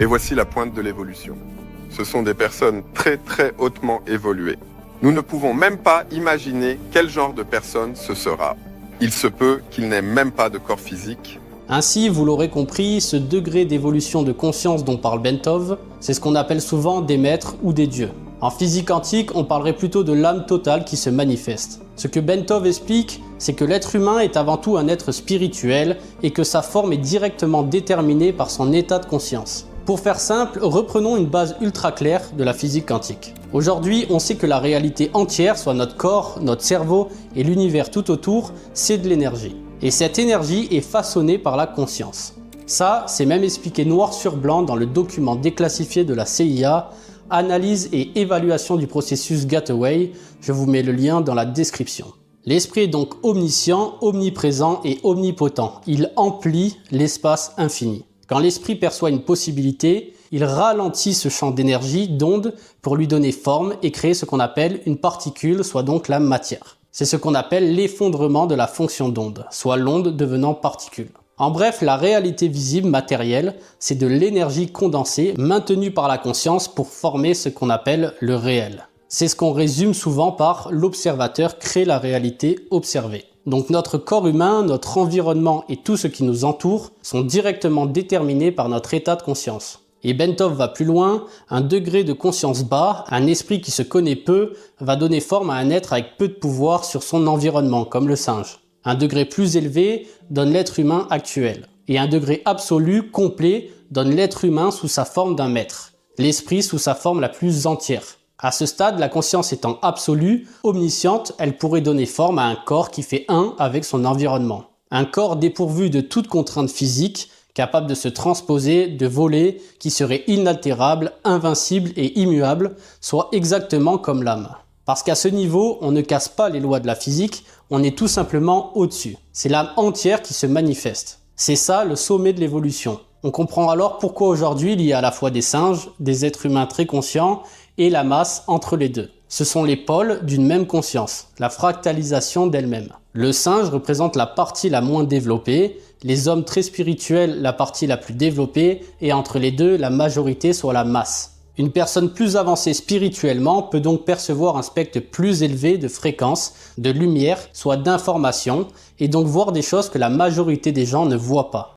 Et voici la pointe de l'évolution. Ce sont des personnes très très hautement évoluées. Nous ne pouvons même pas imaginer quel genre de personne ce sera. Il se peut qu'ils n'aient même pas de corps physique. Ainsi, vous l'aurez compris, ce degré d'évolution de conscience dont parle Bentov, c'est ce qu'on appelle souvent des maîtres ou des dieux. En physique quantique, on parlerait plutôt de l'âme totale qui se manifeste. Ce que Bentov explique, c'est que l'être humain est avant tout un être spirituel et que sa forme est directement déterminée par son état de conscience. Pour faire simple, reprenons une base ultra claire de la physique quantique. Aujourd'hui, on sait que la réalité entière, soit notre corps, notre cerveau et l'univers tout autour, c'est de l'énergie. Et cette énergie est façonnée par la conscience. Ça, c'est même expliqué noir sur blanc dans le document déclassifié de la CIA, Analyse et évaluation du processus Gateway. Je vous mets le lien dans la description. L'esprit est donc omniscient, omniprésent et omnipotent. Il emplit l'espace infini. Quand l'esprit perçoit une possibilité, il ralentit ce champ d'énergie, d'onde, pour lui donner forme et créer ce qu'on appelle une particule, soit donc la matière. C'est ce qu'on appelle l'effondrement de la fonction d'onde, soit l'onde devenant particule. En bref, la réalité visible, matérielle, c'est de l'énergie condensée, maintenue par la conscience pour former ce qu'on appelle le réel. C'est ce qu'on résume souvent par l'observateur crée la réalité observée. Donc notre corps humain, notre environnement et tout ce qui nous entoure sont directement déterminés par notre état de conscience. Et Bentov va plus loin, un degré de conscience bas, un esprit qui se connaît peu, va donner forme à un être avec peu de pouvoir sur son environnement, comme le singe. Un degré plus élevé donne l'être humain actuel. Et un degré absolu, complet, donne l'être humain sous sa forme d'un maître. L'esprit sous sa forme la plus entière. À ce stade, la conscience étant absolue, omnisciente, elle pourrait donner forme à un corps qui fait un avec son environnement. Un corps dépourvu de toute contrainte physique, capable de se transposer, de voler, qui serait inaltérable, invincible et immuable, soit exactement comme l'âme. Parce qu'à ce niveau, on ne casse pas les lois de la physique, on est tout simplement au-dessus. C'est l'âme entière qui se manifeste. C'est ça le sommet de l'évolution. On comprend alors pourquoi aujourd'hui il y a à la fois des singes, des êtres humains très conscients et la masse entre les deux. Ce sont les pôles d'une même conscience, la fractalisation d'elle-même. Le singe représente la partie la moins développée, les hommes très spirituels la partie la plus développée et entre les deux la majorité soit la masse. Une personne plus avancée spirituellement peut donc percevoir un spectre plus élevé de fréquences, de lumière, soit d'informations, et donc voir des choses que la majorité des gens ne voient pas.